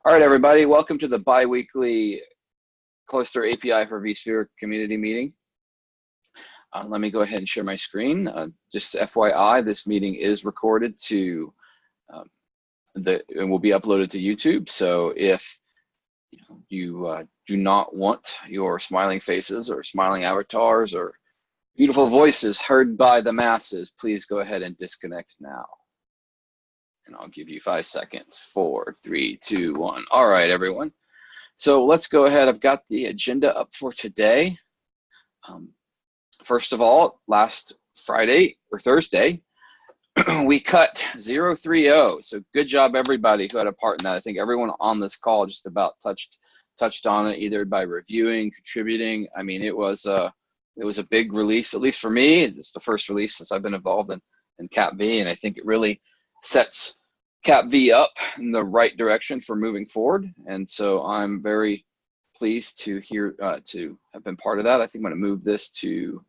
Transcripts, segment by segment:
All right, everybody, welcome to the bi-weekly Cluster API for vSphere community meeting. Let me go ahead and share my screen. Just FYI, this meeting is recorded to, and will be uploaded to YouTube. So if you do not want your smiling faces or smiling avatars or beautiful voices heard by the masses, please go ahead and disconnect now. And I'll give you 5 seconds. 4, 3, 2, 1. All right, everyone. So let's go ahead. I've got the agenda up for today. First of all, last Friday or Thursday, we cut 030. So good job, everybody who had a part in that. I think everyone on this call just about touched on it, either by reviewing, contributing. I mean, it was a big release, at least for me. It's the first release since I've been involved in CAP-V, and I think it really sets CAP-V up in the right direction for moving forward. And so I'm very pleased to to have been part of that. I think I'm going to move this to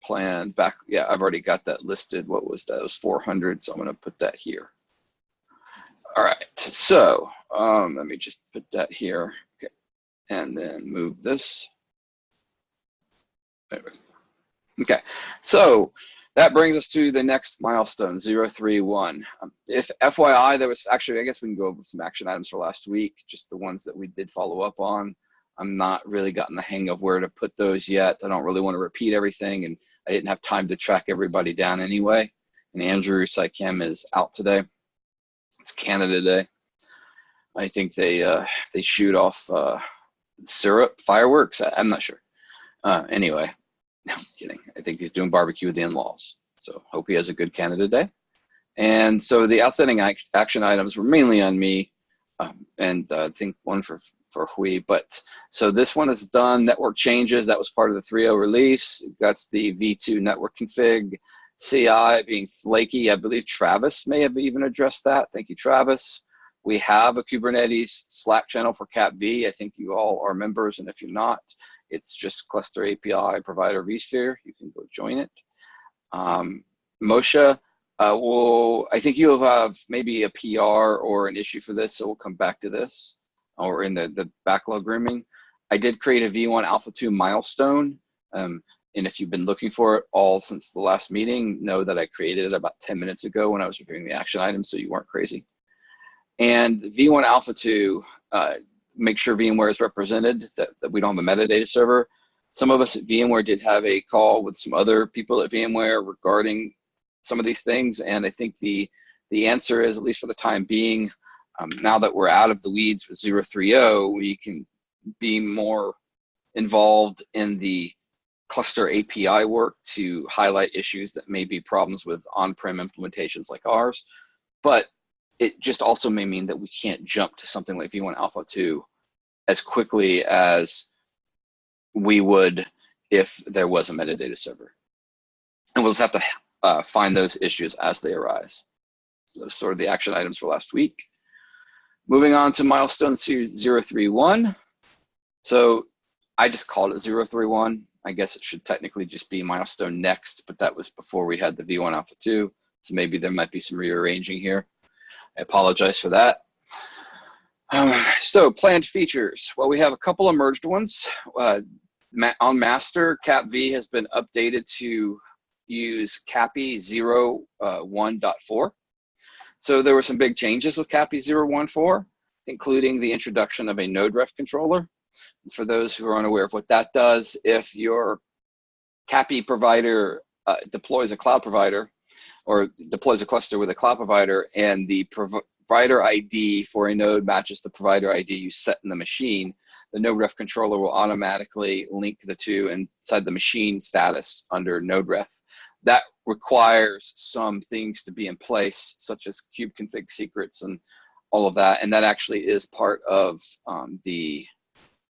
planned back. Yeah, I've already got that listed. What was that? It was 400. So I'm going to put that here. All right. So let me just put that here. Okay. And then move this. There we go. Okay. So that brings us to the next milestone, 031. If FYI, there was actually, I guess we can go over some action items for last week, just the ones that we did follow up on. I'm not really gotten the hang of where to put those yet. I don't really want to repeat everything, and I didn't have time to track everybody down anyway. And Andrew Sycam is out today. It's Canada Day. I think they shoot off syrup, fireworks. I'm not sure. Anyway. No, I'm kidding. I think he's doing barbecue with the in-laws. So hope he has a good Canada Day. And so the outstanding action items were mainly on me, and I think one for Hui. But so this one is done. Network changes. That was part of the 3.0 release. That's the V2 network config. CI being flaky. I believe Travis may have even addressed that. Thank you, Travis. We have a Kubernetes Slack channel for CAP-V. I think you all are members, and if you're not, it's just Cluster API Provider vSphere. You can go join it. Moshe, I think you'll have maybe a PR or an issue for this, so we'll come back to this, or in the backlog grooming. I did create a V1 Alpha 2 milestone, and if you've been looking for it all since the last meeting, know that I created it about 10 minutes ago when I was reviewing the action items, so you weren't crazy. And V1 Alpha 2, make sure VMware is represented, that we don't have a metadata server. Some of us at VMware did have a call with some other people at VMware regarding some of these things, and I think the answer is, at least for the time being, now that we're out of the weeds with 030, we can be more involved in the cluster API work to highlight issues that may be problems with on-prem implementations like ours. But it just also may mean that we can't jump to something like V1 Alpha 2 as quickly as we would if there was a metadata server. And we'll just have to find those issues as they arise. So those are sort of the action items for last week. Moving on to milestone 031. So I just called it 031. I guess it should technically just be milestone next, but that was before we had the V1 Alpha 2. So maybe there might be some rearranging here. I apologize for that. So planned features. Well, we have a couple of merged ones. On master, CAP-V has been updated to use CAPI 0.1.4. So there were some big changes with CAPI 0.1.4, including the introduction of a node ref controller. For those who are unaware of what that does, if your CAPI provider deploys a cloud provider, or deploys a cluster with a cloud provider, and the provider ID for a node matches the provider ID you set in the machine, the node ref controller will automatically link the two inside the machine status under node ref. That requires some things to be in place, such as kube config secrets and all of that, and that actually is part of the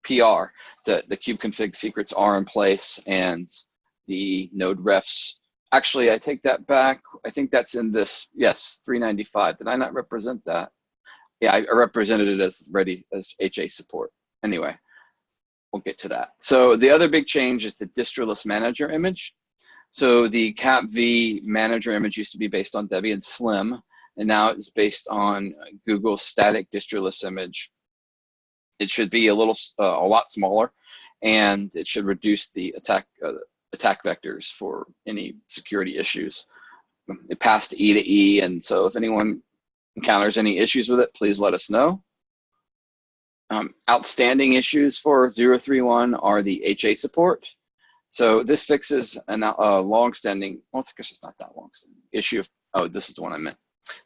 PR. The kube config secrets are in place, and the node refs. Actually, I take that back. I think that's in this, yes, 395. Did I not represent that? Yeah, I represented it as ready as HA support. Anyway, we'll get to that. So the other big change is the distroless manager image. So the CAP-V manager image used to be based on Debian Slim. and now it's based on Google's static distroless image. It should be a lot smaller, and it should reduce the attack vectors for any security issues. It passed E to E, and so if anyone encounters any issues with it, please let us know. Outstanding issues for 031 are the HA support. So this fixes a long-standing, well, I guess it's not that long-standing issue of, oh, this is the one I meant.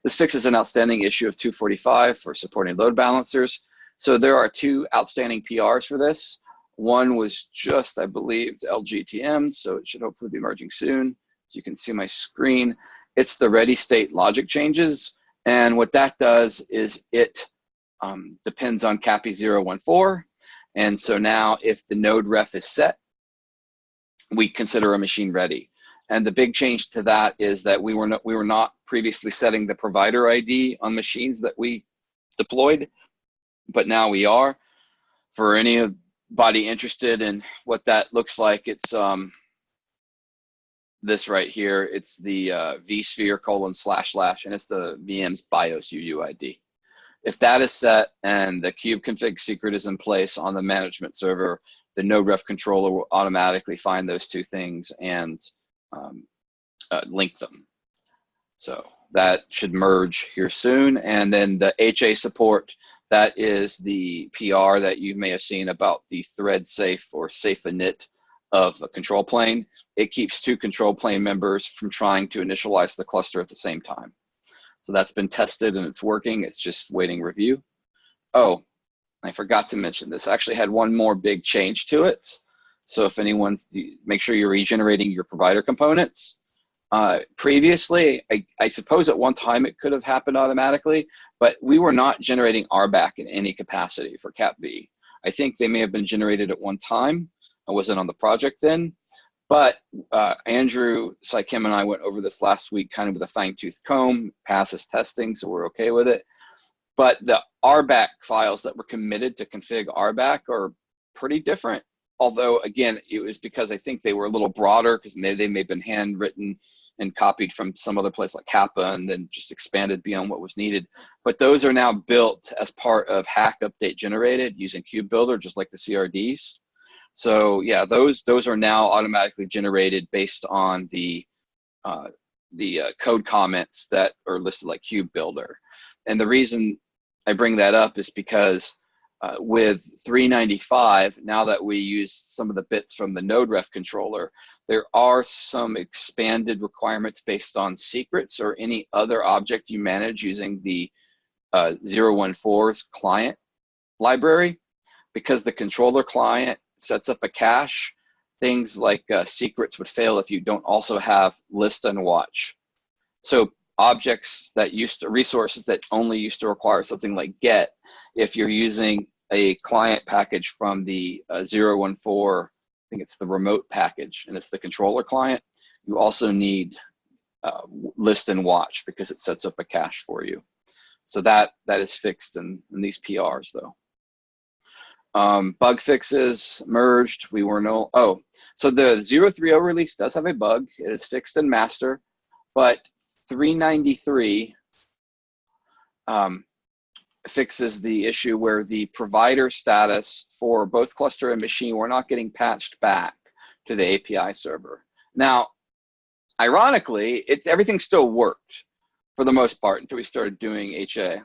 This fixes an outstanding issue of 245 for supporting load balancers. So there are 2 outstanding PRs for this. One was just, I believe, LGTM, so it should hopefully be merging soon. As you can see my screen, it's the ready state logic changes. And what that does is it depends on CAPI 014. And so now if the node ref is set, we consider a machine ready. And the big change to that is that we were not previously setting the provider ID on machines that we deployed, but now we are. For anybody interested in what that looks like, it's this right here. It's the vSphere : / and it's the VM's BIOS UUID. If that is set and the kube config secret is in place on the management server, the node ref controller will automatically find those 2 things and link them. So that should merge here soon. And then the HA support, that is the PR that you may have seen about the thread safe or safe init of a control plane. It keeps 2 control plane members from trying to initialize the cluster at the same time. So that's been tested and it's working. It's just waiting review. Oh, I forgot to mention this. I actually had one more big change to it. So if anyone's, make sure you're regenerating your provider components. Previously, I suppose at one time it could have happened automatically, but we were not generating RBAC in any capacity for CAPV. I think they may have been generated at one time. I wasn't on the project then, but Andrew, Sykem, and I went over this last week kind of with a fine-tooth comb, passes testing, so we're okay with it. But the RBAC files that were committed to config RBAC are pretty different. Although, again, it was because I think they were a little broader because they may have been handwritten and copied from some other place like Kappa and then just expanded beyond what was needed. But those are now built as part of hack update generated using Kube Builder, just like the CRDs. So yeah, those are now automatically generated based on the code comments that are listed like Kube Builder. And the reason I bring that up is because with 395, now that we use some of the bits from the node ref controller, there are some expanded requirements based on secrets or any other object you manage using the 014's client library. Because the controller client sets up a cache, things like secrets would fail if you don't also have list and watch. So objects that resources that only used to require something like get, if you're using a client package from the 014, I think it's the remote package, and it's the controller client, you also need list and watch because it sets up a cache for you. So that is fixed in these PRs though. Bug fixes merged. So the 030 release does have a bug. It is fixed in master, but 393 fixes the issue where the provider status for both cluster and machine were not getting patched back to the API server. Now, ironically, everything still worked for the most part until we started doing HA.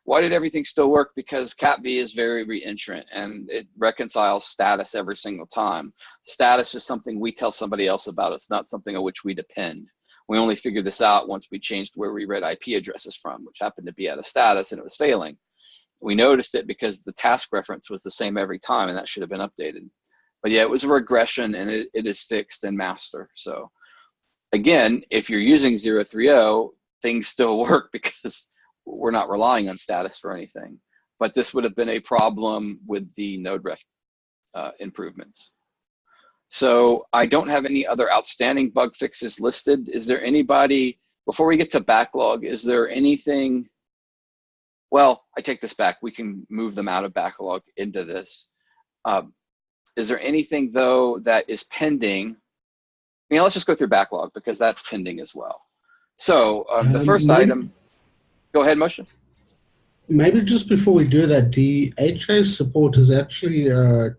Why did everything still work? Because CAPV is very reentrant and it reconciles status every single time. Status is something we tell somebody else about. It's not something on which we depend. We only figured this out once we changed where we read IP addresses from, which happened to be at a status and it was failing. We noticed it because the task reference was the same every time and that should have been updated. But yeah, it was a regression and it is fixed in master. So again, if you're using 030, things still work because we're not relying on status for anything. But this would have been a problem with the node ref improvements. So I don't have any other outstanding bug fixes listed. Is there anybody, before we get to backlog, is there anything, well, I take this back. We can move them out of backlog into this. Is there anything though that is pending? Let's just go through backlog because that's pending as well. So the first item. Go ahead, Moshe. Maybe just before we do that, the HA support is actually a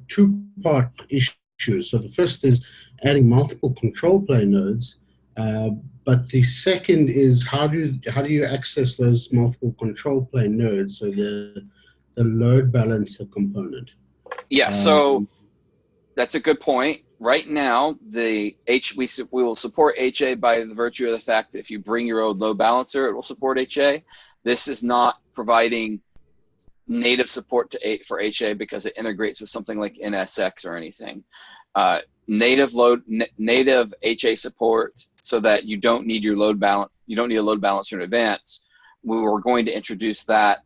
two-part issue. So the first is adding multiple control plane nodes, uh, but the second is how do you access those multiple control plane nodes? So the load balancer component. Yeah, so Um, that's a good point. Right now, we will support HA by the virtue of the fact that if you bring your own load balancer, it will support HA. This is not providing native support for HA because it integrates with something like NSX or anything. Native HA support, so that you don't need your load balance. You don't need a load balancer in advance. We were going to introduce that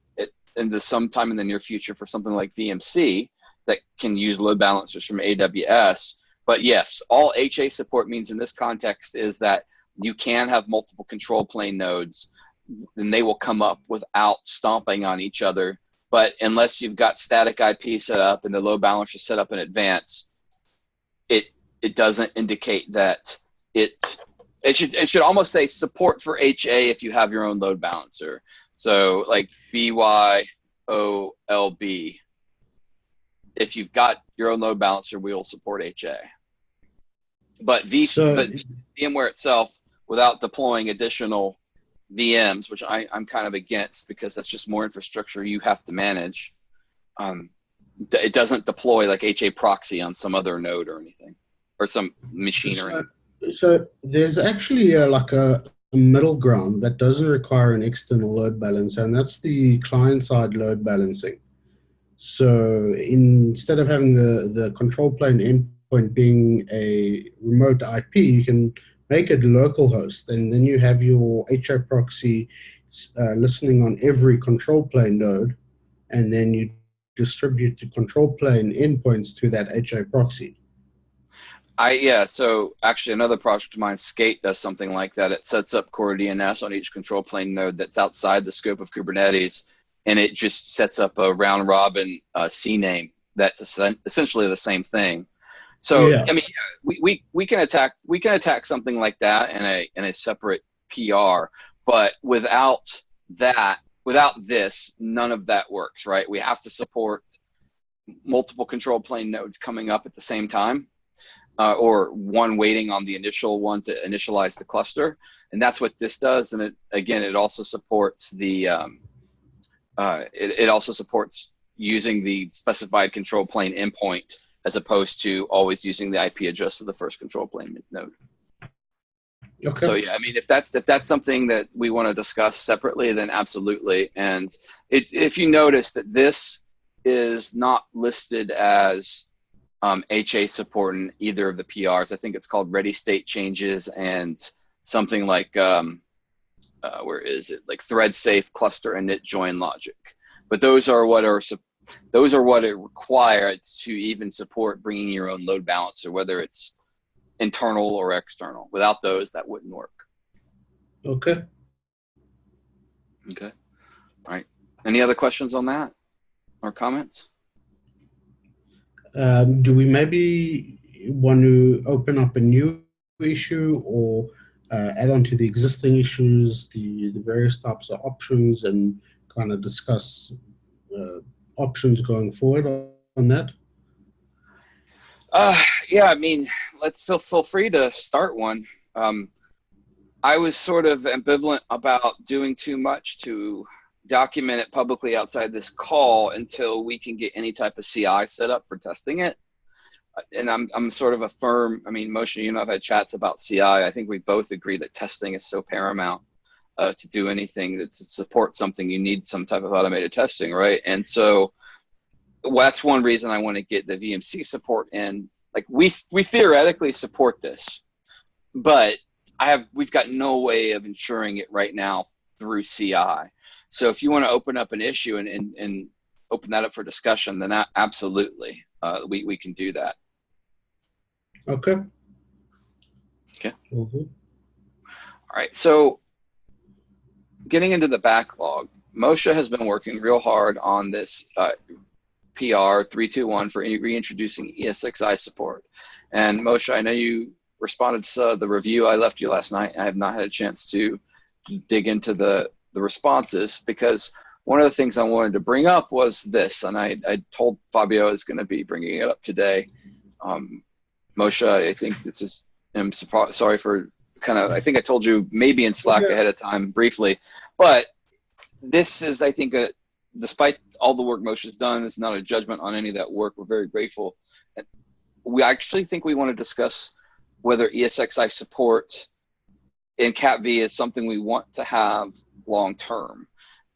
into sometime in the near future for something like VMC that can use load balancers from AWS. But yes, all HA support means in this context is that you can have multiple control plane nodes, and they will come up without stomping on each other. But unless you've got static IP set up and the load balancer set up in advance, it doesn't indicate that it should almost say support for HA if you have your own load balancer. So like BYOLB, if you've got your own load balancer, we will support HA. But so VMware itself, without deploying additional VMs, which I'm kind of against because that's just more infrastructure you have to manage, it doesn't deploy like HA proxy on some other node or anything, or some machine or anything. so there's actually like a middle ground that doesn't require an external load balancer, and that's the client-side load balancing. So instead of having the control plane endpoint being a remote IP, you can make it localhost, and then you have your HA proxy listening on every control plane node, and then you distribute the control plane endpoints to that HA proxy. So actually another project of mine, Skate, does something like that. It sets up core DNS on each control plane node that's outside the scope of Kubernetes, and it just sets up a round robin CNAME that's essentially the same thing. So Yeah. I mean, we can attack something like that in a separate PR, but without this, none of that works, right? We have to support multiple control plane nodes coming up at the same time. Or one waiting on the initial one to initialize the cluster, and that's what this does. And it also supports the it also supports using the specified control plane endpoint as opposed to always using the IP address of the first control plane node. Okay. So yeah, I mean, if that's something that we want to discuss separately, then absolutely. And if you notice that this is not listed as HA support in either of the PRs. I think it's called ready state changes and something like, where is it? Like thread safe cluster and init join logic. But those are what it requires to even support bringing your own load balancer, whether it's internal or external. Without those, that wouldn't work. Okay. Okay. All right. Any other questions on that or comments? Do we maybe want to open up a new issue or add on to the existing issues, the various types of options, and kind of discuss options going forward on that? Yeah, I mean, let's feel free to start one. I was sort of ambivalent about doing too much to document it publicly outside this call until we can get any type of CI set up for testing it. And I'm sort of a firm, I mean, Moshe, you know, I've had chats about CI. I think we both agree that testing is so paramount to do anything to support something. You need some type of automated testing, right? And so that's one reason I want to get the VMC support in. Like we theoretically support this, but we've got no way of ensuring it right now through CI. So if you want to open up an issue and open that up for discussion, then absolutely, we can do that. Okay. Okay. Mm-hmm. All right. So getting into the backlog, Moshe has been working real hard on this PR 321 for reintroducing ESXi support. And Moshe, I know you responded to the review I left you last night. I have not had a chance to dig into the the responses, because one of the things I wanted to bring up was this, and I told Fabio I was going to be bringing it up today. Moshe, I think this is, I'm sorry for I think I told you maybe in Slack ahead of time briefly, but this is, I think, despite all the work Moshe's done, it's not a judgment on any of that work. We're very grateful. We actually think we want to discuss whether ESXi support in CAPV is something we want to have long term.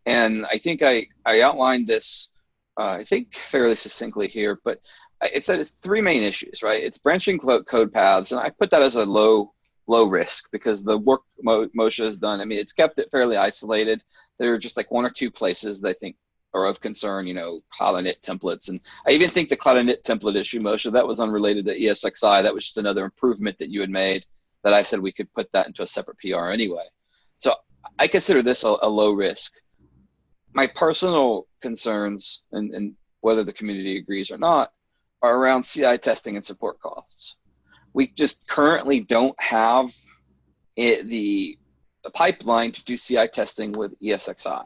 And I think I outlined this, I think, fairly succinctly here, but it said it's three main issues, right? It's branching code paths, and I put that as a low risk because the work Moshe has done, I mean, it's kept it fairly isolated. There are just like one or two places that I think are of concern, you know, cloud init templates. And I even think the cloud init template issue, Moshe, that was unrelated to ESXi. That was just another improvement that you had made that I said we could put that into a separate PR anyway. So I consider this a low risk. My personal concerns, and whether the community agrees or not, are around CI testing and support costs. We just currently don't have the pipeline to do CI testing with ESXi.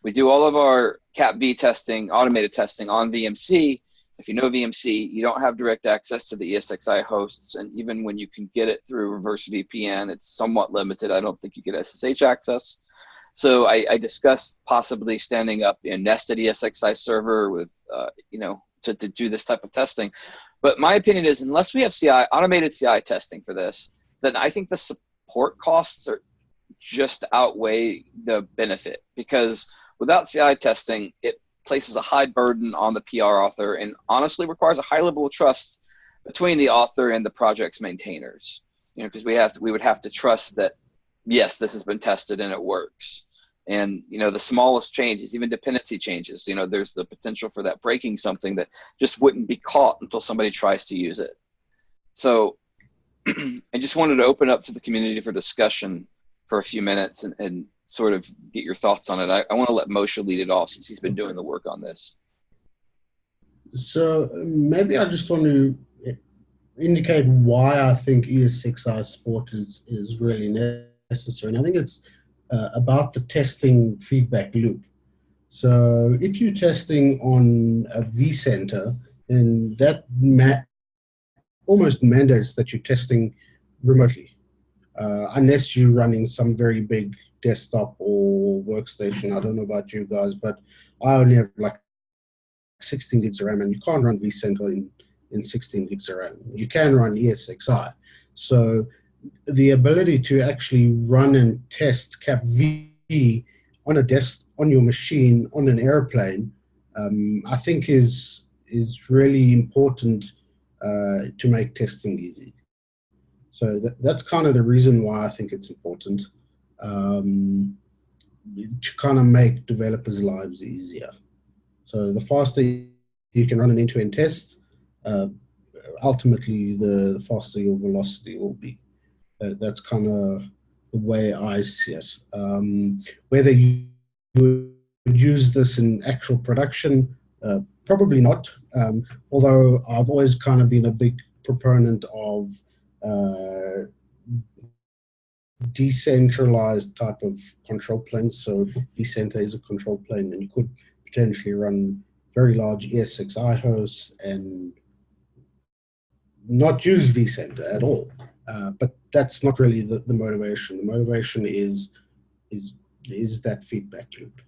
We do all of our CAPV testing, automated testing on VMC. If you know VMC, you don't have direct access to the ESXi hosts, and even when you can get it through reverse VPN, it's somewhat limited. I don't think you get SSH access. So I discussed possibly standing up a nested ESXi server with, you know, to do this type of testing. But my opinion is, unless we have automated CI testing for this, then I think the support costs are just outweigh the benefit, because without CI testing, it places a high burden on the PR author and honestly requires a high level of trust between the author and the project's maintainers. You know, because we would have to trust that, yes, this has been tested and it works. And, you know, the smallest changes, even dependency changes, you know, there's the potential for that breaking something that just wouldn't be caught until somebody tries to use it. So I just wanted to open up to the community for discussion for a few minutes and sort of get your thoughts on it. I want to let Moshe lead it off since he's been doing the work on this. So maybe I just want to indicate why I think ES6i support is really necessary. And I think it's about the testing feedback loop. So if you're testing on a vCenter, then that almost mandates that you're testing remotely, unless you're running some very big desktop or workstation. I don't know about you guys, but I only have like 16 gigs of RAM, and you can't run vCenter in 16 gigs of RAM. You can run ESXi. So the ability to actually run and test CAPV on your machine on an airplane, I think is really important to make testing easy. So that's kind of the reason why I think it's important, to kind of make developers' lives easier. So the faster you can run an end-to-end test, ultimately the faster your velocity will be. That's kind of the way I see it. Whether you would use this in actual production, probably not. Although I've always kind of been a big proponent of decentralized type of control planes. So vCenter is a control plane, and you could potentially run very large ES6i hosts and not use vCenter at all. But that's not really the motivation. The motivation is that feedback loop.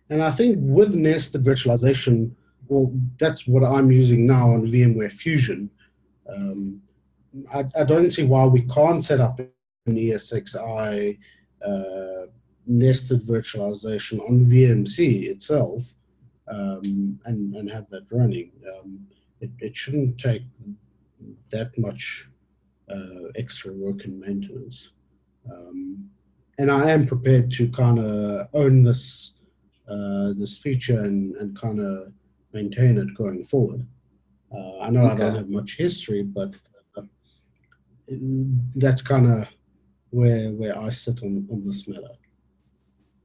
And I think with nested virtualization, well, that's what I'm using now on VMware Fusion. I don't see why we can't set up an ESXi nested virtualization on VMC itself, and have that running. It shouldn't take that much extra work and maintenance. And I am prepared to kind of own this feature and kind of maintain it going forward. I know I don't have much history, but that's kind of where I sit on this matter.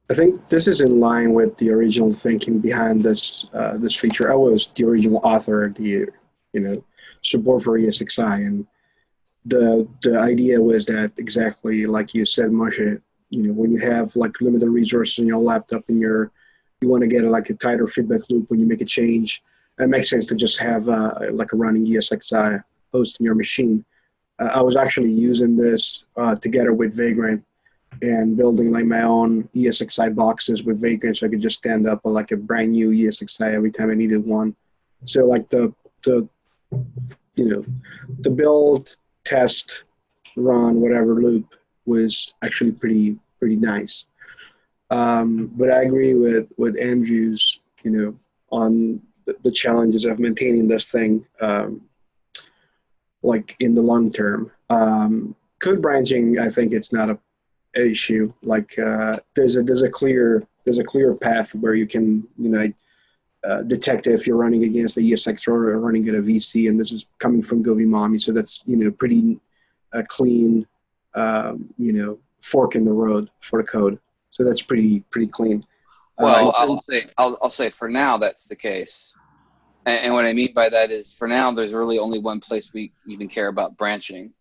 I think this is in line with the original thinking behind this this feature. I was the original author of the support for ESXi, and the idea was that, exactly like you said, Moshe, when you have like limited resources in your laptop and you want to get like a tighter feedback loop when you make a change, it makes sense to just have like a running ESXi host in your machine. I was actually using this together with Vagrant and building like my own ESXi boxes with Vagrant, so I could just stand up like a brand new ESXi every time I needed one. So like the build, test, run, whatever loop was actually pretty nice. But I agree with Andrew's, on the challenges of maintaining this thing, like in the long term. Code branching, I think it's not a issue. Like there's a clear path where you can detect if you're running against a ESX or running at a VC, and this is coming from GoVMommy, so that's pretty clean fork in the road for the code. So that's pretty clean. Well, I'll say for now that's the case. And what I mean by that is for now there's really only one place we even care about branching.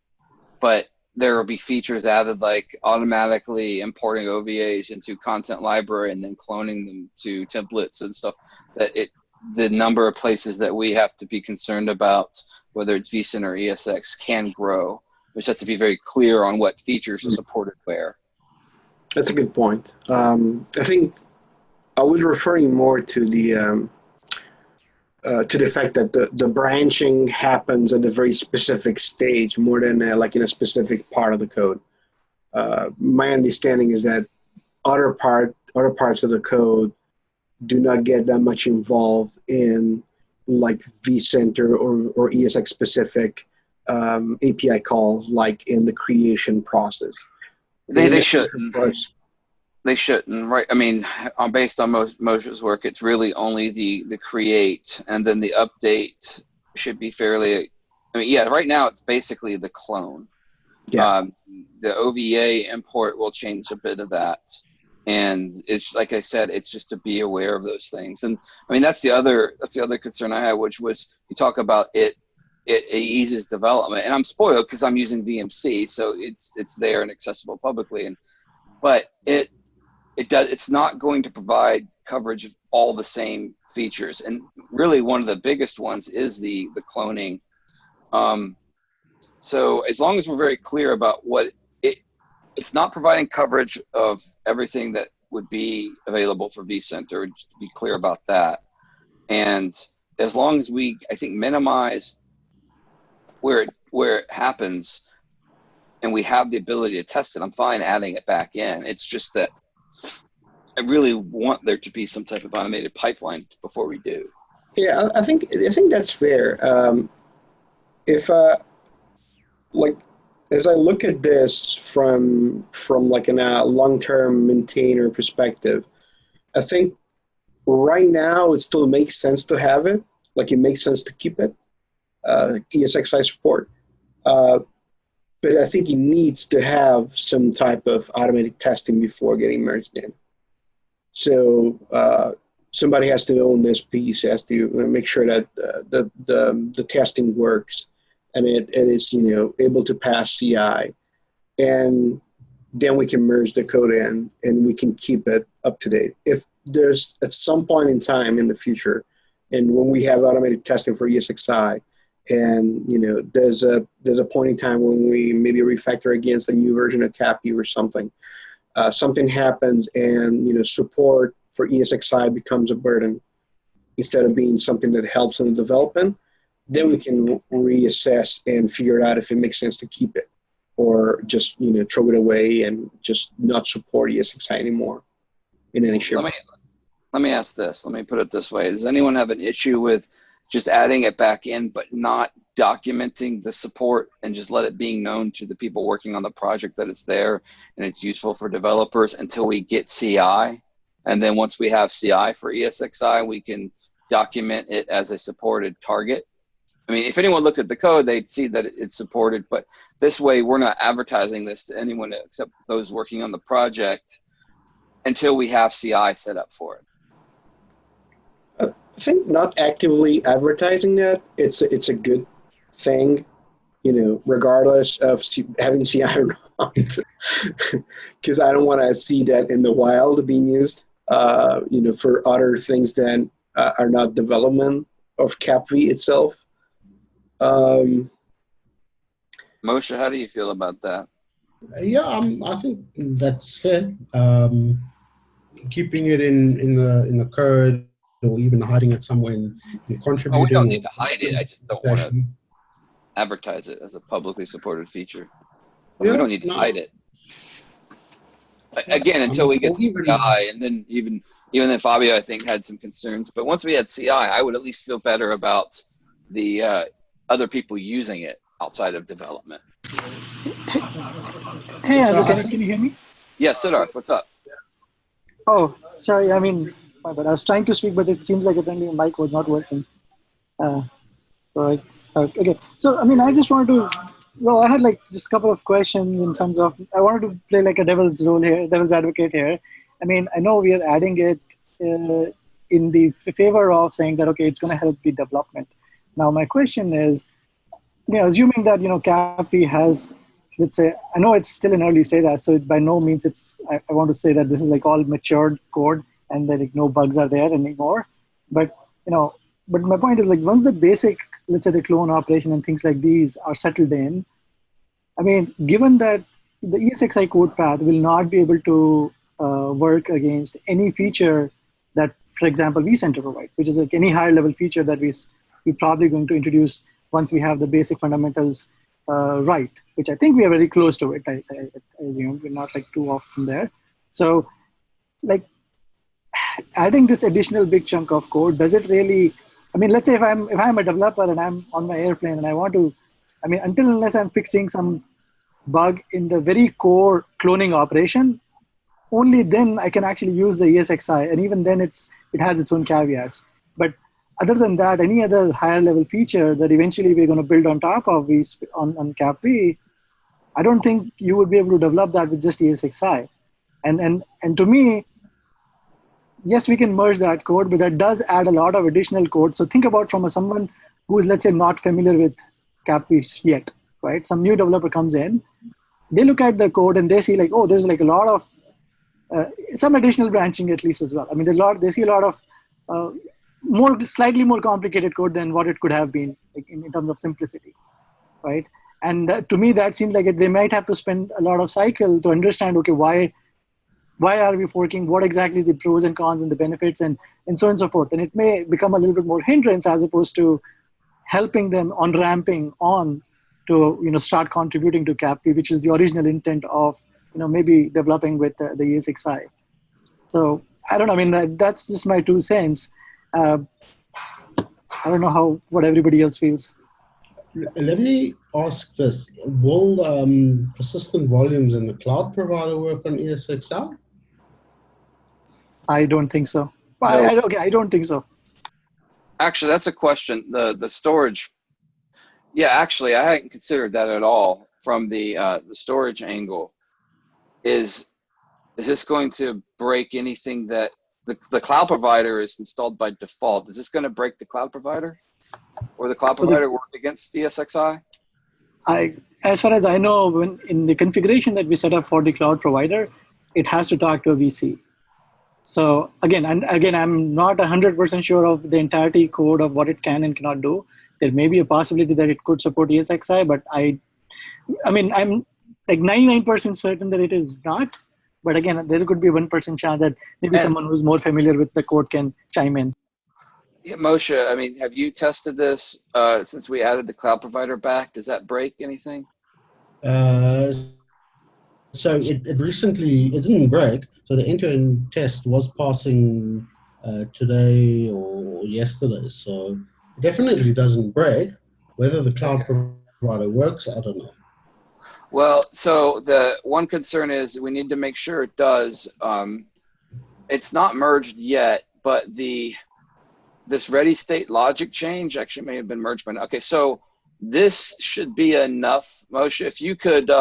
But there will be features added like automatically importing OVAs into content library and then cloning them to templates and stuff, that the number of places that we have to be concerned about, whether it's vSyn or ESX, can grow. We just have to be very clear on what features are supported where. That's a good point. I think I was referring more to the fact that the branching happens at a very specific stage more than like in a specific part of the code. My understanding is that other parts of the code do not get that much involved in like vCenter or ESX specific API calls, like in the creation process. They shouldn't. They shouldn't, right? I mean, based on Moshe's work, it's really only the create, and then the update should be fairly. I mean, yeah, right now it's basically the clone. Yeah. The OVA import will change a bit of that, and it's like I said, it's just to be aware of those things. And I mean, that's the other concern I had, which was you talk about it eases development, and I'm spoiled because I'm using VMC, so it's there and accessible publicly, but it's not going to provide coverage of all the same features. And really one of the biggest ones is the cloning. So as long as we're very clear about what it's not providing coverage of everything that would be available for vCenter, just to be clear about that. And as long as we, I think, minimize where it happens and we have the ability to test it, I'm fine adding it back in. It's just that I really want there to be some type of automated pipeline before we do. Yeah, I think that's fair. If like as I look at this from like a long-term maintainer perspective, I think right now it still makes sense to have it. Like it makes sense to keep it, ESXi support. But I think it needs to have some type of automated testing before getting merged in. So somebody has to own this piece, has to make sure that the testing works and it is able to pass CI, and then we can merge the code in and we can keep it up to date. If there's at some point in time in the future, and when we have automated testing for ESXi, and there's a point in time when we maybe refactor against a new version of CAPI or something. Something happens and support for ESXi becomes a burden instead of being something that helps in the development, then we can reassess and figure out if it makes sense to keep it or just throw it away and just not support ESXi anymore in any shape. Let me ask this. Let me put it this way. Does anyone have an issue with just adding it back in but not documenting the support and just let it being known to the people working on the project that it's there and it's useful for developers until we get CI? And then once we have CI for ESXi, we can document it as a supported target. I mean, if anyone looked at the code, they'd see that it's supported, but this way we're not advertising this to anyone except those working on the project until we have CI set up for it. I think not actively advertising that, it's a good thing, regardless of having CI or not. because I don't want to see that in the wild being used, for other things that are not development of CapV itself. Moshe, how do you feel about that? Yeah, I think that's fair. Keeping it in the code, or even hiding it somewhere in Oh, we don't contributing need or to hide it. I just don't want to advertise it as a publicly supported feature. I mean, we Yeah, don't need to no, hide it. Again, until we get or to even CI, and then even then Fabio, I think, had some concerns. But once we had CI, I would at least feel better about the other people using it outside of development. Hey, so Andrew, I can think you hear me? Yeah, Siddharth, what's up? Oh, sorry. I mean, but I was trying to speak, but it seems like apparently my mic was not working. Uh, okay. So, I mean, I just wanted to. Well, I had like just a couple of questions in terms of. I wanted to play like a devil's role here, devil's advocate here. I mean, I know we are adding it in the favor of saying that okay, it's going to help the development. Now, my question is, assuming that CAPI has, let's say, I know it's still in early stage, so by no means I want to say that this is like all matured code and that like no bugs are there anymore. But but my point is like once the basic, let's say the clone operation and things like these are settled in, I mean, given that the ESXi code path will not be able to work against any feature that, for example, vCenter provides, which is like any higher level feature that we're probably going to introduce once we have the basic fundamentals right, which I think we are very close to it. I assume we're not like too off from there. So, like adding this additional big chunk of code, does it really? I mean, let's say if I'm a developer and I'm on my airplane and I want to, I mean, until unless I'm fixing some bug in the very core cloning operation, only then I can actually use the ESXi, and even then it has its own caveats. But other than that, any other higher level feature that eventually we're going to build on top of on CapV, I don't think you would be able to develop that with just ESXi. And to me, yes, we can merge that code, but that does add a lot of additional code. So think about from someone who is, let's say, not familiar with CapV yet, right? Some new developer comes in, they look at the code and they see like, oh, there's like a lot of some additional branching at least as well. I mean, they see a lot of slightly more complicated code than what it could have been like in terms of simplicity, right? And to me, that seems like they might have to spend a lot of cycle to understand, okay, why are we forking? What exactly the pros and cons and the benefits and so on and so forth. And it may become a little bit more hindrance as opposed to helping them on ramping on to start contributing to CapV, which is the original intent of maybe developing with the ESXi. So I don't know. I mean, that's just my 2 cents. I don't know what everybody else feels. Let me ask this: will persistent volumes in the cloud provider work on ESXi? I don't think so. No. I don't think so. Actually, that's a question. The storage. Yeah, actually, I hadn't considered that at all from the storage angle. Is this going to break anything that the cloud provider is installed by default? Is this going to break the cloud provider, or the cloud provider work against ESXi? As far as I know, when in the configuration that we set up for the cloud provider, it has to talk to a VC. So again, I'm not 100% sure of the entirety code of what it can and cannot do. There may be a possibility that it could support ESXi, but I mean, I'm like 99% certain that it is not. But again, there could be 1% chance that maybe someone who's more familiar with the code can chime in. Yeah, Moshe, I mean, have you tested this since we added the cloud provider back? Does that break anything? So it didn't break. So the end-to-end test was passing today or yesterday. So it definitely doesn't break. Whether the cloud provider works, I don't know. Well, so the one concern is we need to make sure it does. It's not merged yet, but this ready state logic change actually may have been merged by now. Okay, so this should be enough, Moshe. If you could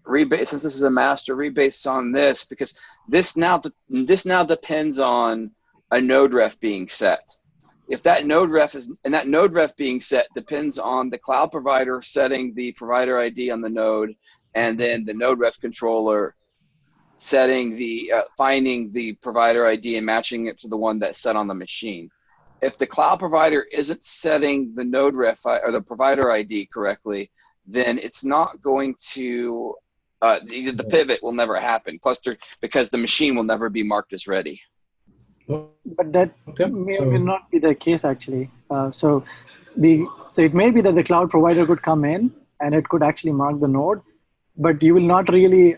rebase, since this is a master, rebase on this, because this now depends on a node ref being set. If that node ref that node ref being set depends on the cloud provider setting the provider ID on the node and then the node ref controller setting the finding the provider ID and matching it to the one that's set on the machine. If the cloud provider isn't setting the node ref or the provider ID correctly, then it's not going to the pivot will never happen. Cluster because the machine will never be marked as ready. But that may or may not be the case actually. So it may be that the cloud provider could come in and it could actually mark the node, but you will not really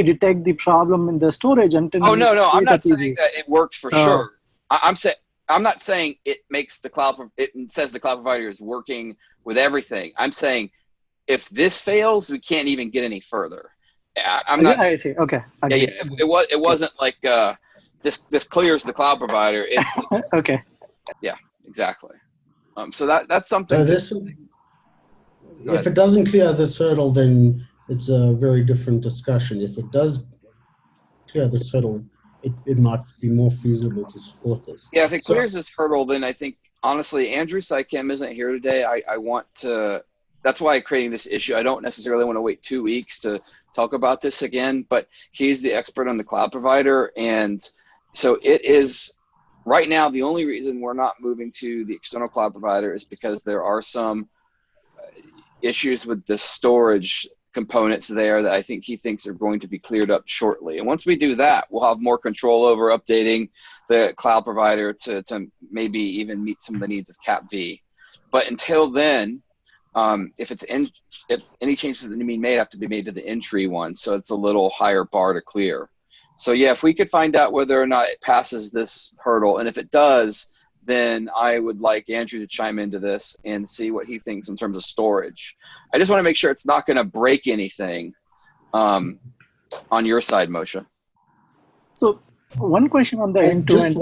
detect the problem in the storage until. Oh no, I'm not saying that it worked for sure. I'm not saying it makes the cloud. It says the cloud provider is working with everything. I'm saying if this fails, we can't even get any further. I'm not. I see. Okay. It wasn't like this clears the cloud provider. It's okay. Yeah, exactly. So that's something. So if it doesn't clear this hurdle, then it's a very different discussion. If it does clear this hurdle, it might be more feasible to support this. Yeah, if it clears this hurdle, then I think honestly, Andrew Sycam isn't here today. I want to. That's why I'm creating this issue. I don't necessarily want to wait 2 weeks to talk about this again, but he's the expert on the cloud provider. And so it is right now, the only reason we're not moving to the external cloud provider is because there are some issues with the storage components there that I think he thinks are going to be cleared up shortly. And once we do that, we'll have more control over updating the cloud provider to maybe even meet some of the needs of CAPV. But until then, if any changes that need to be made have to be made to the entry one, so it's a little higher bar to clear. So yeah, if we could find out whether or not it passes this hurdle, and if it does, then I would like Andrew to chime into this and see what he thinks in terms of storage. I just want to make sure it's not going to break anything on your side, Moshe. So one question on the end-to-end.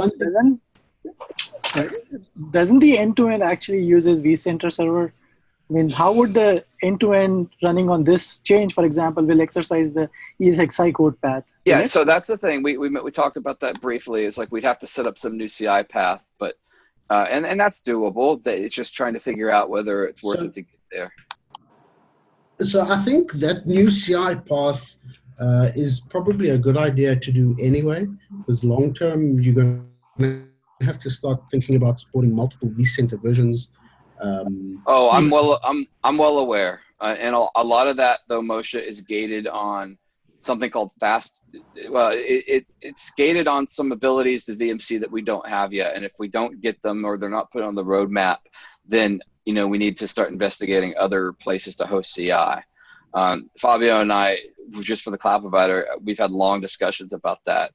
Doesn't the end-to-end actually uses vCenter server? I mean, how would the end-to-end running on this change, for example, will exercise the ESXi code path? Yeah, right? So that's the thing. We talked about that briefly. It's like we'd have to set up some new CI path, but and that's doable. It's just trying to figure out whether it's worth it to get there. So I think that new CI path is probably a good idea to do anyway, because long term you're going to have to start thinking about supporting multiple vCenter versions. I'm well aware, and a lot of that though, Moshe, is gated on something called fast. Well, it's gated on some abilities to VMC that we don't have yet, and if we don't get them or they're not put on the roadmap, then we need to start investigating other places to host CI. Fabio and I, just for the cloud provider, we've had long discussions about that,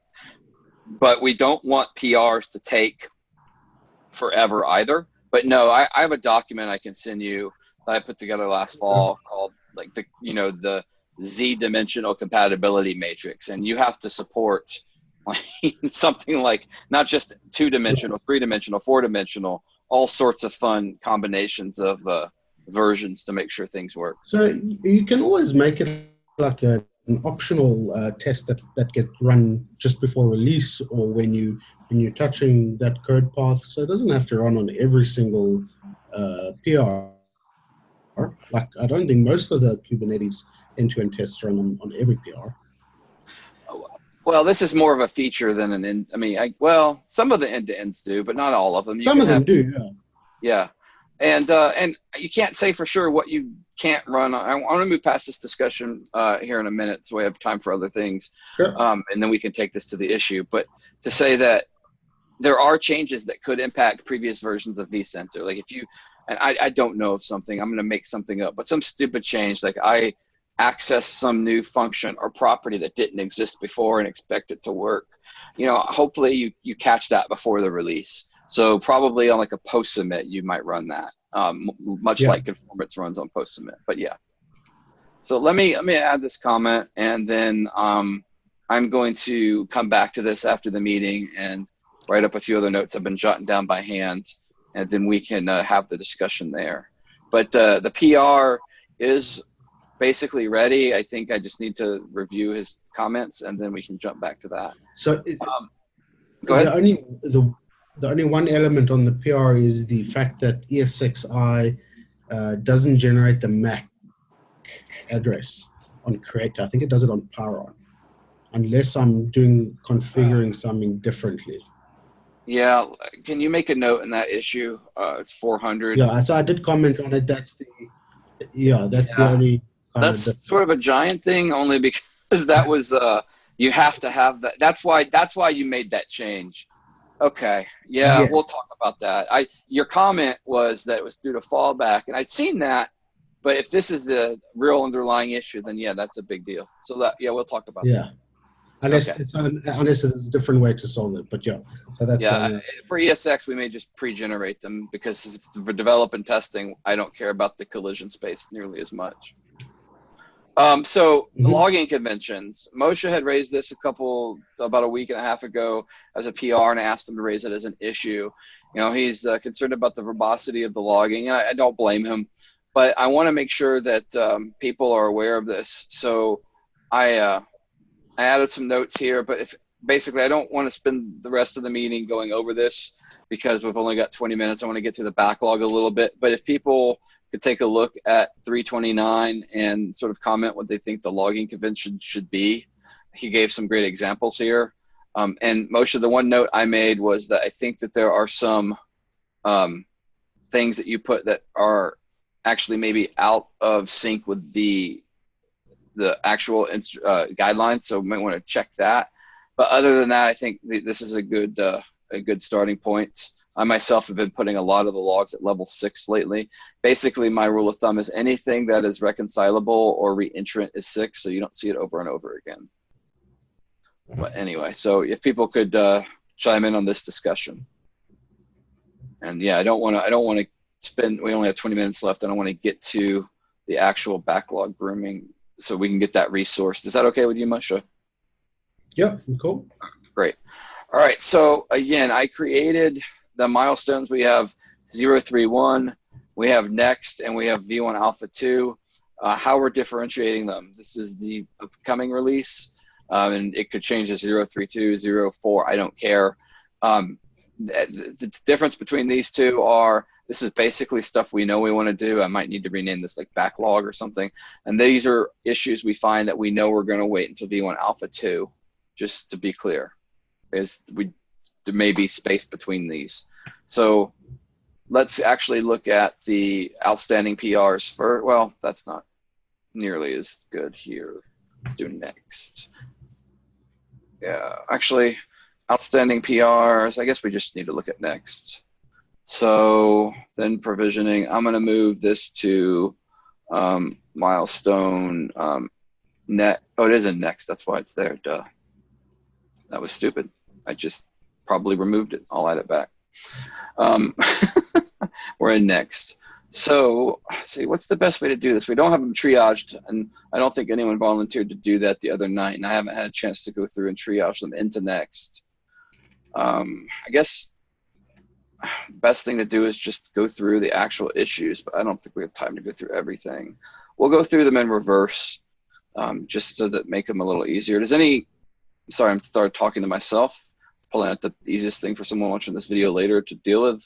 but we don't want PRs to take forever either. But no, I have a document I can send you that I put together last fall called like the Z-dimensional compatibility matrix, and you have to support something like not just 2-dimensional, 3-dimensional, 4-dimensional, all sorts of fun combinations of versions to make sure things work. So you can always make it like an optional test that gets run just before release or when you're touching that code path, so it doesn't have to run on every single PR. Like I don't think most of the Kubernetes end-to-end tests run on every PR. Well, this is more of a feature than an end. I mean, some of the end-to-ends do, but not all of them. Some of them do. Yeah, and you can't say for sure what you can't run. I want to move past this discussion here in a minute, so we have time for other things, sure. And then we can take this to the issue. But to say that there are changes that could impact previous versions of vCenter, like if you, and I don't know of something, I'm going to make something up, but some stupid change, like I access some new function or property that didn't exist before and expect it to work. Hopefully you catch that before the release. So probably on like a post submit, you might run that, much like Conformance runs on post submit. But yeah. So let me add this comment, and then I'm going to come back to this after the meeting and write up a few other notes I've been jotting down by hand, and then we can have the discussion there. But the PR is basically ready. I think I just need to review his comments, and then we can jump back to that. So go ahead. The only one element on the PR is the fact that ESXi doesn't generate the MAC address on create. I think it does it on power on, unless I'm configuring something differently. Yeah, can you make a note in that issue? It's 400. Yeah, so I did comment on it. That's the Yeah, only kind of that's sort of a giant thing, only because that was you have to have that. That's why you made that change. Okay, yeah, we'll yes. talk about that. Your comment was that it was due to fallback, and I'd seen that, but if this is the real underlying issue, then yeah, that's a big deal. So we'll talk about that. Yeah. Unless Okay. unless there's a different way to solve it, but yeah. So that's Yeah, for ESX, we may just pre-generate them because if it's for develop and testing, I don't care about the collision space nearly as much. So logging conventions, Moshe had raised this about a week and a half ago as a PR, and I asked him to raise it as an issue. You know, he's concerned about the verbosity of the logging, and I don't blame him, but I want to make sure that people are aware of this. So I added some notes here, but basically I don't want to spend the rest of the meeting going over this because we've only got 20 minutes. I want to get through the backlog a little bit, but if people could take a look at 329 and sort of comment what they think the logging convention should be. He gave some great examples here. And Moshe, the one note I made was that I think that there are some things that you put that are actually maybe out of sync with the actual guidelines, so we might want to check that. But other than that, I think this is a good starting point. I myself have been putting a lot of the logs at level 6 lately. Basically, my rule of thumb is anything that is reconcilable or reentrant is 6, so you don't see it over and over again. But anyway, so if people could chime in on this discussion. And yeah, I don't want to spend, we only have 20 minutes left. I don't want to get to the actual backlog grooming so we can get that resourced. Is that okay with you, Moshe? Yeah, cool. Great. All right, so again, I created the milestones. We have 031, we have next, and we have V1 Alpha 2. How we're differentiating them. This is the upcoming release, and it could change to 032, 04, I don't care. The difference between these two are, this is basically stuff we know we want to do. I might need to rename this like backlog or something. And these are issues we find that we know we're going to wait until V1 Alpha 2, just to be clear. There may be space between these. So let's actually look at the outstanding PRs for, well, that's not nearly as good here. Let's do next. Yeah, actually, outstanding PRs, I guess we just need to look at next. So then provisioning, I'm going to move this to milestone net. Oh, it is in next. That's why it's there. Duh. That was stupid. I just probably removed it. I'll add it back. We're in next. So let's see, what's the best way to do this? We don't have them triaged, and I don't think anyone volunteered to do that the other night, and I haven't had a chance to go through and triage them into next. I guess best thing to do is just go through the actual issues, but I don't think we have time to go through everything. We'll go through them in reverse, just so that make them a little easier. Sorry, I'm started talking to myself. Pulling out the easiest thing for someone watching this video later to deal with.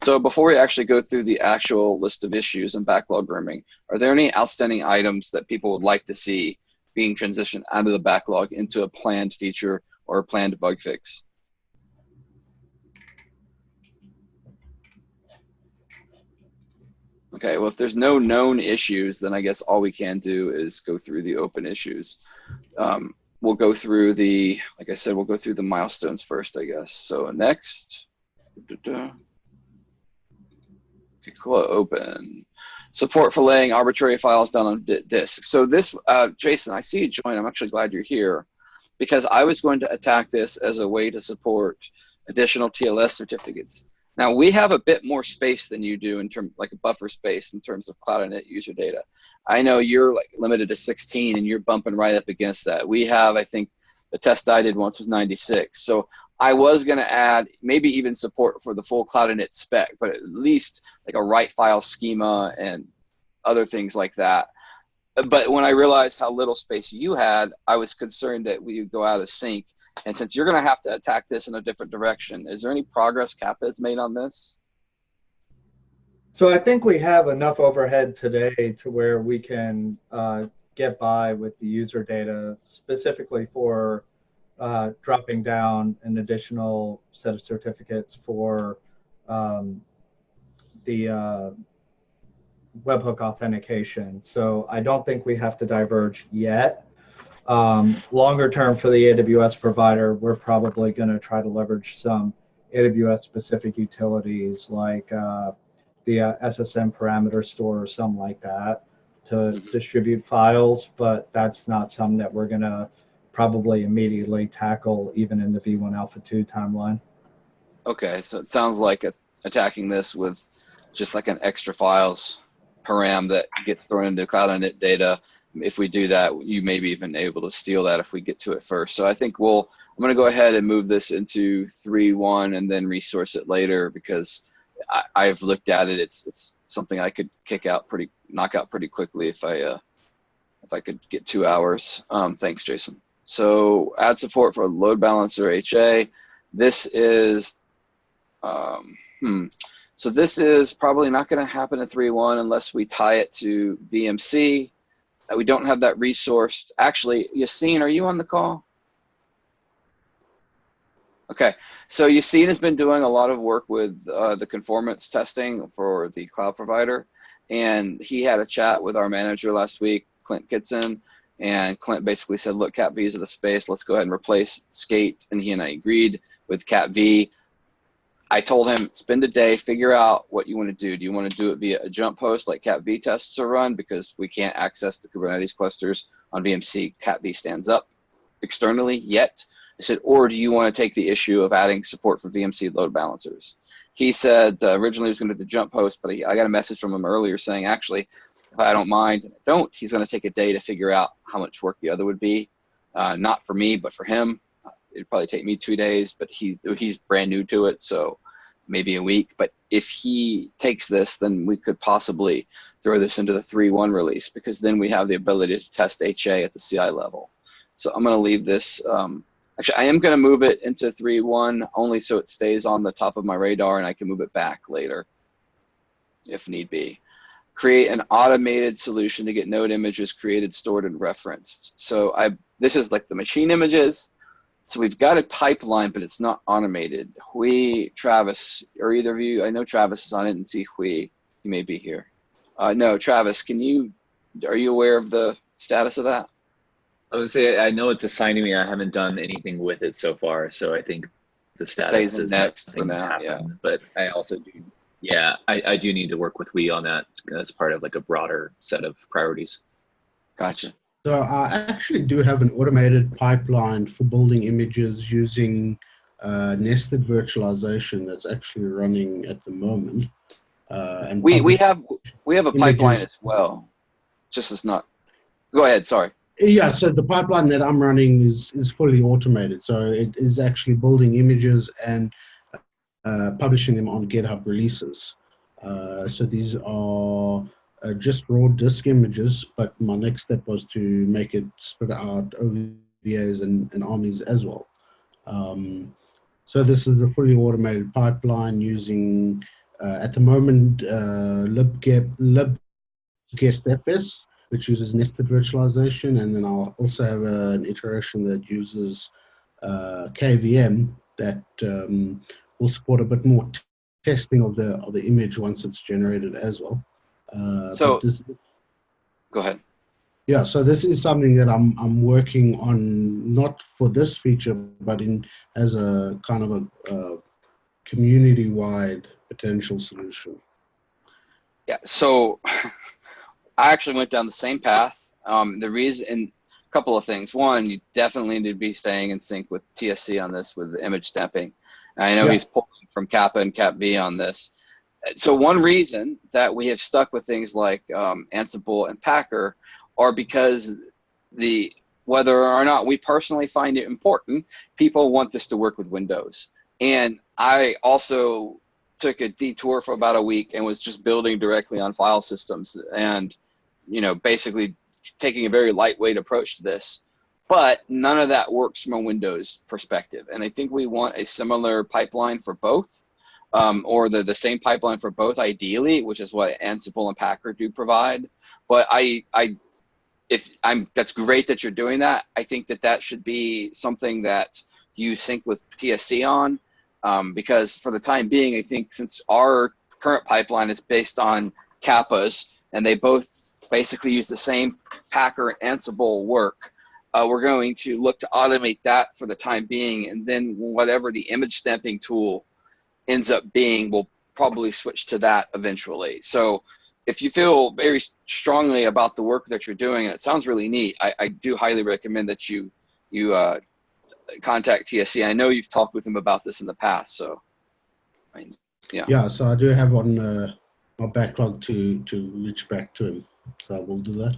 So before we actually go through the actual list of issues and backlog grooming, are there any outstanding items that people would like to see being transitioned out of the backlog into a planned feature or a planned bug fix? Okay, well, if there's no known issues, then I guess all we can do is go through the open issues. We'll go through like I said, we'll go through the milestones first, I guess. So next, okay, open. Support for laying arbitrary files down on disk. So this, Jason, I see you joined. I'm actually glad you're here because I was going to attack this as a way to support additional TLS certificates. Now we have a bit more space than you do in terms, like a buffer space in terms of Cloud.init user data. I know you're like limited to 16 and you're bumping right up against that. We have, I think the test I did once was 96. So I was gonna add maybe even support for the full Cloud.init spec, but at least like a write file schema and other things like that. But when I realized how little space you had, I was concerned that we would go out of sync. And since you're going to have to attack this in a different direction, is there any progress Kappa has made on this? So I think we have enough overhead today to where we can get by with the user data specifically for dropping down an additional set of certificates for the webhook authentication. So I don't think we have to diverge yet. Longer term for the AWS provider, we're probably going to try to leverage some AWS specific utilities like the SSM parameter store or something like that to distribute files, but that's not something that we're going to probably immediately tackle even in the V1 Alpha 2 timeline. Okay, so it sounds like attacking this with just like an extra files param that gets thrown into cloud init data. If we do that, you may be even able to steal that if we get to it first. So I think I'm going to go ahead and move this into 3.1 and then resource it later, because I've looked at it. It's something I could knock out pretty quickly if I could get 2 hours. Thanks, Jason. So add support for load balancer HA. This is So this is probably not going to happen in 3.1 unless we tie it to VMC. We don't have that resourced. Actually, Yassine, are you on the call? Okay, so Yassine has been doing a lot of work with the conformance testing for the cloud provider, and he had a chat with our manager last week, Clint Kitson, and Clint basically said, look, Cat V is the space, let's go ahead and replace Skate, and he and I agreed with Cat V. I told him, spend a day, figure out what you want to do. Do you want to do it via a jump host like Cat V tests are run, because we can't access the Kubernetes clusters on VMC, Cat V stands up externally yet. I said, or do you want to take the issue of adding support for VMC load balancers? He said originally he was going to do the jump host, but I got a message from him earlier saying, actually, if I don't mind, he's going to take a day to figure out how much work the other would be. Not for me, but for him. It'd probably take me 2 days, but he's brand new to it, so maybe a week. But if he takes this, then we could possibly throw this into the 3.1 release, because then we have the ability to test HA at the CI level. So I'm going to leave this. Actually, I am going to move it into 3.1 only so it stays on the top of my radar and I can move it back later if need be. Create an automated solution to get node images created, stored, and referenced. So this is like the machine images. So we've got a pipeline, but it's not automated. Travis, or either of you, I know Travis is on it, and see Hui, you may be here. No, Travis, are you aware of the status of that? I would say I know it's assigning me. I haven't done anything with it so far, so I think the status is next for nothing's now, happened. yeah. But I also do, I do need to work with Hui on that as part of like a broader set of priorities. Gotcha. So I actually do have an automated pipeline for building images using nested virtualization that's actually running at the moment. And we have a pipeline as well. Just as not. Go ahead. Sorry. Yeah. So the pipeline that I'm running is fully automated. So it is actually building images and publishing them on GitHub releases. So these are just raw disk images, but my next step was to make it split out OVAs and armies as well. So this is a fully automated pipeline using, at the moment, libguestfs, which uses nested virtualization, and then I'll also have an iteration that uses KVM that will support a bit more testing of the image once it's generated as well. Go ahead. Yeah, so this is something that I'm working on, not for this feature, but as a kind of a community-wide potential solution. Yeah, so I actually went down the same path. The reason, a couple of things. One, you definitely need to be staying in sync with TSC on this with the image stamping. And I know he's pulling from Kappa and Cap V on this. So one reason that we have stuck with things like Ansible and Packer are because whether or not we personally find it important, people want this to work with Windows. And I also took a detour for about a week and was just building directly on file systems and, basically taking a very lightweight approach to this. But none of that works from a Windows perspective. And I think we want a similar pipeline for both. or the same pipeline for both ideally, which is what Ansible and Packer do provide. But that's great that you're doing that. I think that should be something that you sync with TSC on, because for the time being, I think since our current pipeline is based on Kappas and they both basically use the same Packer and Ansible work, we're going to look to automate that for the time being, and then whatever the image stamping tool ends up being, we'll probably switch to that eventually. So if you feel very strongly about the work that you're doing, and it sounds really neat, I do highly recommend that you contact TSC. I know you've talked with them about this in the past, so I mean, yeah. Yeah, so I do have on my backlog to reach back to him, so I will do that.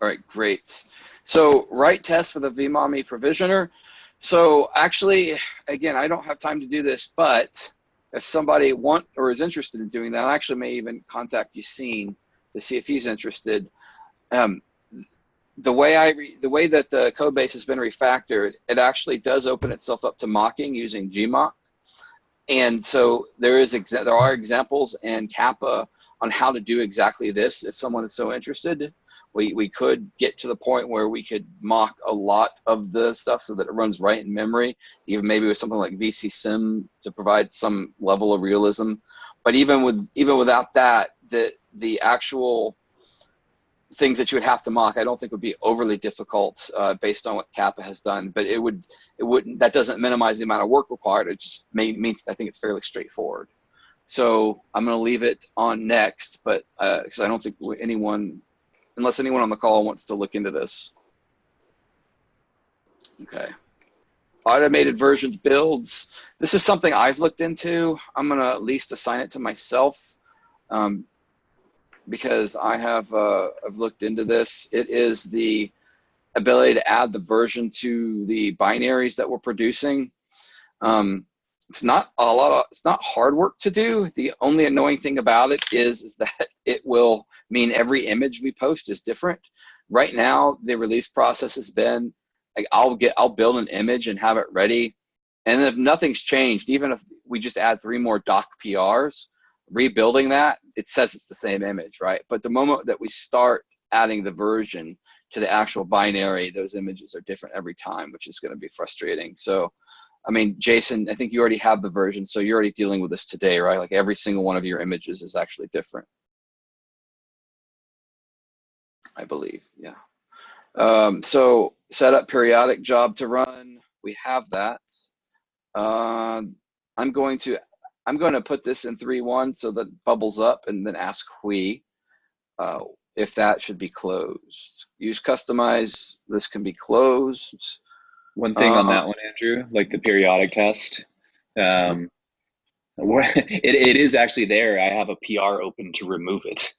All right, great. So write test for the vMommy provisioner. So actually, again, I don't have time to do this, but if somebody is interested in doing that, I actually may even contact Yassine to see if he's interested. The way that the code base has been refactored, it actually does open itself up to mocking using Gmock. And so there are examples in Kappa on how to do exactly this. If someone is so interested, we could get to the point where we could mock a lot of the stuff so that it runs right in memory, even maybe with something like vCSim to provide some level of realism. But even without that, the actual things that you would have to mock, I don't think would be overly difficult based on what Kappa has done. But it wouldn't. That doesn't minimize the amount of work required. It just means I think it's fairly straightforward. So I'm going to leave it on next, but because I don't think unless anyone on the call wants to look into this. Okay. Automated versions builds. This is something I've looked into. I'm going to at least assign it to myself because I've looked into this. It is the ability to add the version to the binaries that we're producing. It's not hard work to do. The only annoying thing about it is that it will mean every image we post is different. Right now, the release process has been like I'll build an image and have it ready, and if nothing's changed, even if we just add 3 more doc PRs, rebuilding that, it says it's the same image, right? But the moment that we start adding the version to the actual binary, those images are different every time, which is going to be frustrating. So, I mean, Jason, I think you already have the version, so you're already dealing with this today, right? Like every single one of your images is actually different, I believe, yeah. So set up periodic job to run. We have that. I'm going to put this in 3.1 so that it bubbles up, and then ask Hui if that should be closed. Use customize. This can be closed. One thing on that one, Andrew, like the periodic test, it is actually there. I have a PR open to remove it.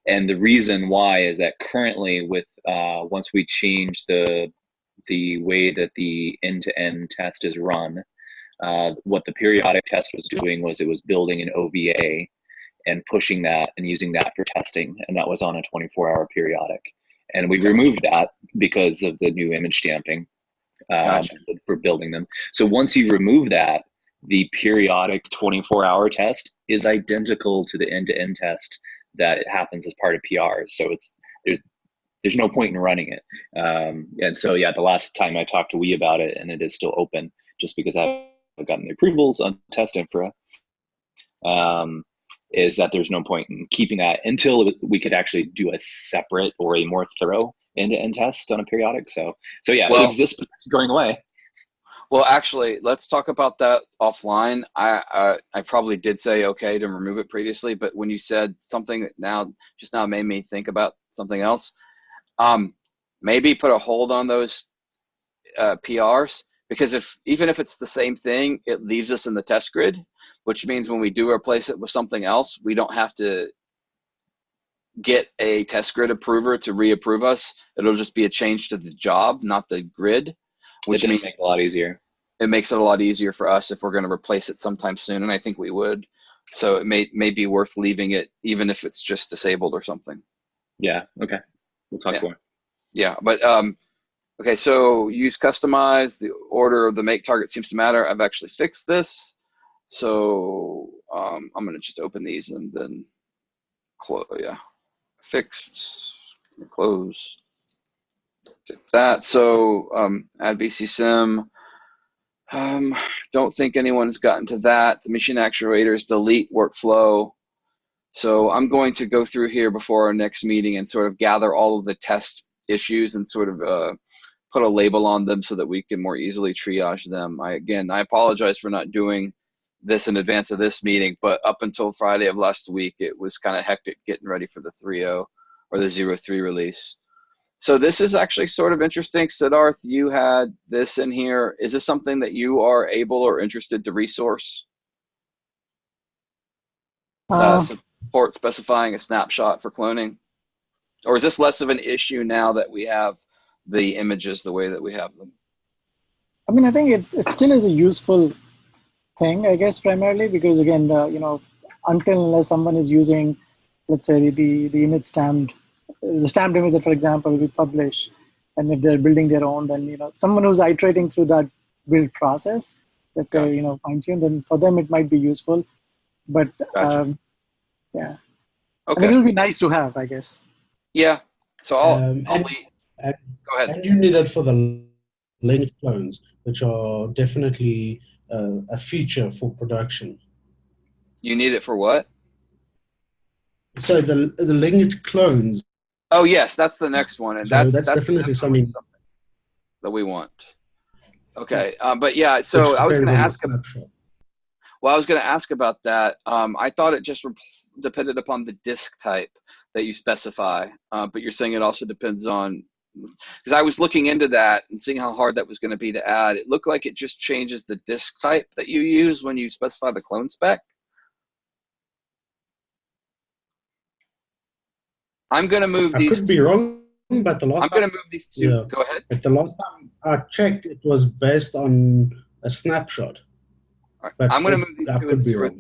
And the reason why is that currently with, once we change the way that the end-to-end test is run, what the periodic test was doing was it was building an OVA and pushing that and using that for testing. And that was on a 24-hour periodic. And we removed that because of the new image stamping for building them. So once you remove that, the periodic 24-hour test is identical to the end-to-end test that it happens as part of PRs. So there's no point in running it. And so, yeah, the last time I talked to Wee about it, and it is still open just because I've gotten the approvals on test infra, is that there's no point in keeping that until we could actually do a separate or a more thorough end-to-end test on a periodic. So yeah, it exists, but it's going away. Well, actually, let's talk about that offline. I probably did say okay to remove it previously, but when you said something that just now made me think about something else, maybe put a hold on those PRs, because even if it's the same thing, it leaves us in the test grid, which means when we do replace it with something else, we don't have to get a test grid approver to reapprove us. It'll just be a change to the job, not the grid, which means make it a lot easier. It makes it a lot easier for us if we're going to replace it sometime soon, and I think we would. So it may be worth leaving it, even if it's just disabled or something. Yeah. Okay. We'll talk more. Yeah, but okay. So use customize. The order of the make target seems to matter. I've actually fixed this. So I'm going to just open these and then close. Yeah, fixed, close, fix that. So add vCSIM. Don't think anyone's gotten to that. The machine actuators, delete workflow. So I'm going to go through here before our next meeting and sort of gather all of the test issues and sort of put a label on them so that we can more easily triage them. I apologize for not doing this in advance of this meeting, but up until Friday of last week, it was kind of hectic getting ready for the 3.0 or the 0.3 release. So this is actually sort of interesting. Siddharth, you had this in here. Is this something that you are able or interested to resource? Support specifying a snapshot for cloning? Or is this less of an issue now that we have the images the way that we have them? I mean, I think it still is a useful thing, I guess, primarily because, again, until unless someone is using, let's say, the image stamped, the stamped image that, for example, we publish, and if they're building their own, then, someone who's iterating through that build process, let's say, fine-tune, then for them it might be useful. But, Gotcha. yeah. Okay. I mean, it would be nice to have, I guess. Yeah. So I'll and, go ahead. And you need it for the linked clones, which are definitely a feature for production. You need it for what? So the linked clones. Oh yes, that's the next one, and so that's definitely something that we want. Okay, but yeah, so I was going to ask. Well, I was going to ask about that. I thought it just depended upon the disk type that you specify, but you're saying it also depends on, because I was looking into that and seeing how hard that was going to be to add. It looked like it just changes the disk type that you use when you specify the clone spec. I'm going to move these. I could be wrong, but the last I'm going to move these two. Yeah. Go ahead. But the last time I checked, it was based on a snapshot. All right. I'm going to move these two into 0.3.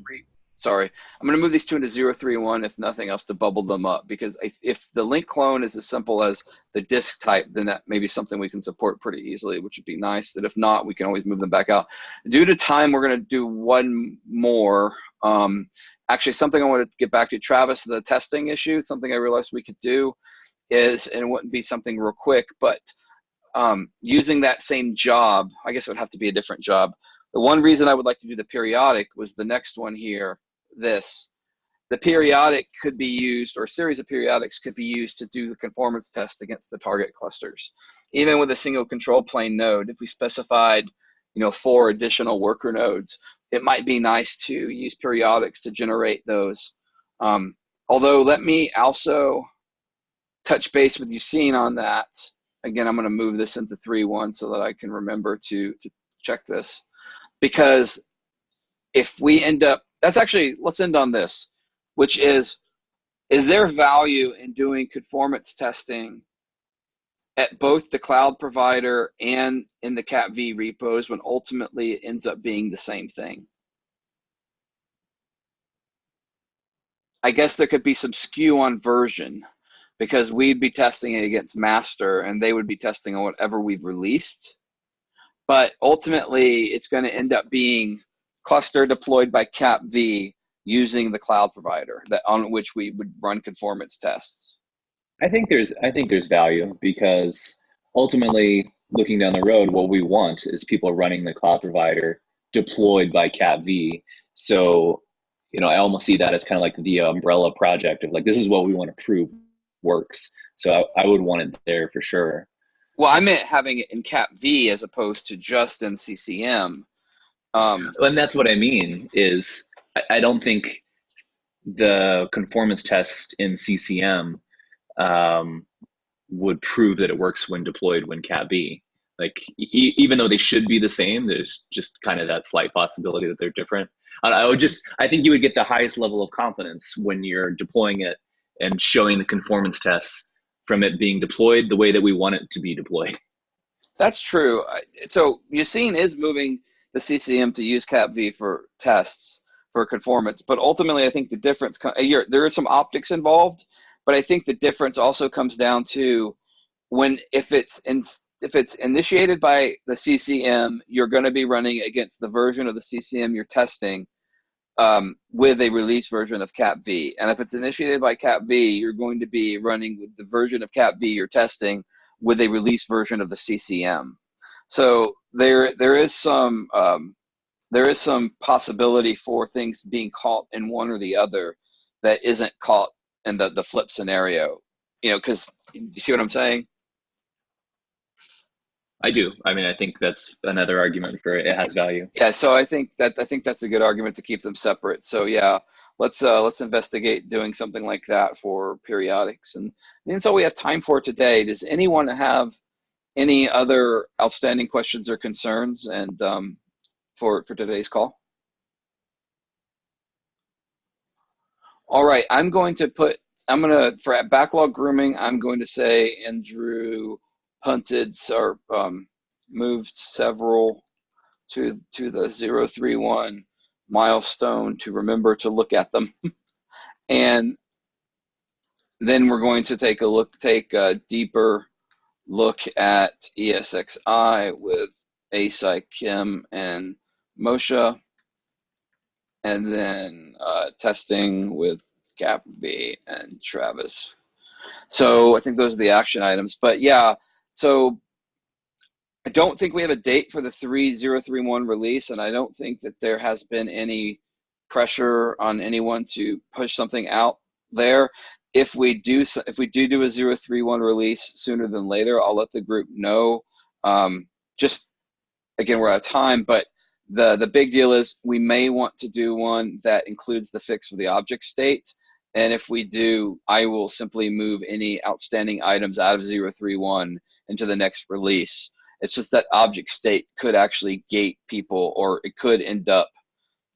Sorry, I'm going to move these two into 0.3.1, if nothing else, to bubble them up, because if the link clone is as simple as the disk type, then that may be something we can support pretty easily, which would be nice. That if not, we can always move them back out. Due to time, we're going to do one more. Actually, something I want to get back to, Travis, the testing issue, something I realized we could do is, and it wouldn't be something real quick, but using that same job, I guess it would have to be a different job. The one reason I would like to do the periodic was the next one here, this. The periodic could be used, or a series of periodics could be used to do the conformance test against the target clusters. Even with a single control plane node, if we specified 4 additional worker nodes, it might be nice to use periodics to generate those. Although let me also touch base with Yassine on that. Again, I'm going to move this into 3.1 so that I can remember to check this. Because if we end up, that's actually, let's end on this, which is there value in doing conformance testing at both the cloud provider and in the CAPV repos when ultimately it ends up being the same thing? I guess there could be some skew on version because we'd be testing it against master and they would be testing on whatever we've released. But ultimately, it's going to end up being cluster deployed by CAPV using the cloud provider on which we would run conformance tests. I think there's value because ultimately, looking down the road, what we want is people running the cloud provider deployed by CAPV. So, I almost see that as kind of like the umbrella project of like, this is what we want to prove works. So I would want it there for sure. Well, I meant having it in CAPV as opposed to just in CCM. And that's what I mean is I don't think the conformance test in CCM would prove that it works when deployed when CAPV. Like even though they should be the same, there's just kind of that slight possibility that they're different. I think you would get the highest level of confidence when you're deploying it and showing the conformance tests from it being deployed the way that we want it to be deployed. That's true. So Yassine is moving the CCM to use CAPV for tests for conformance, but ultimately I think the difference, there is some optics involved, but I think the difference also comes down to if it's it's initiated by the CCM, you're going to be running against the version of the CCM you're testing with a release version of CapV. And if it's initiated by CapV, you're going to be running with the version of CapV you're testing with a release version of the CCM. So there is some possibility for things being caught in one or the other that isn't caught in the flip scenario. You know, because you see what I'm saying? I do. I mean, I think that's another argument for it has value. Yeah, so I think that's a good argument to keep them separate. So yeah, let's investigate doing something like that for periodics. And that's all we have time for today. Does anyone have any other outstanding questions or concerns and for today's call? All right, for backlog grooming, I'm going to say Andrew punted or moved several to the 031 milestone to remember to look at them. And then we're going to take a deeper look at ESXi with Asai, Kim, and Moshe, and then testing with CapV and Travis. So I think those are the action items. But yeah, so I don't think we have a date for the 3031 release, and I don't think that there has been any pressure on anyone to push something out there. If we do a 031 release sooner than later, I'll let the group know. Just again, we're out of time, but the big deal is we may want to do one that includes the fix for the object state. And if we do, I will simply move any outstanding items out of 031 into the next release. It's just that object state could actually gate people, or it could end up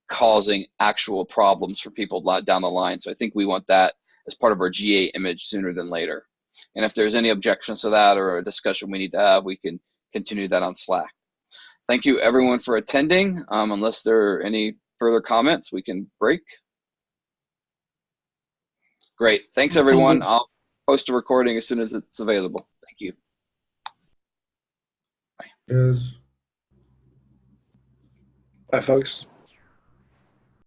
causing actual problems for people down the line. So I think we want that as part of our GA image sooner than later. And if there's any objections to that or a discussion we need to have, we can continue that on Slack. Thank you everyone for attending. Unless there are any further comments, we can break. Great, thanks everyone. I'll post a recording as soon as it's available. Thank you. Yes. Bye, folks.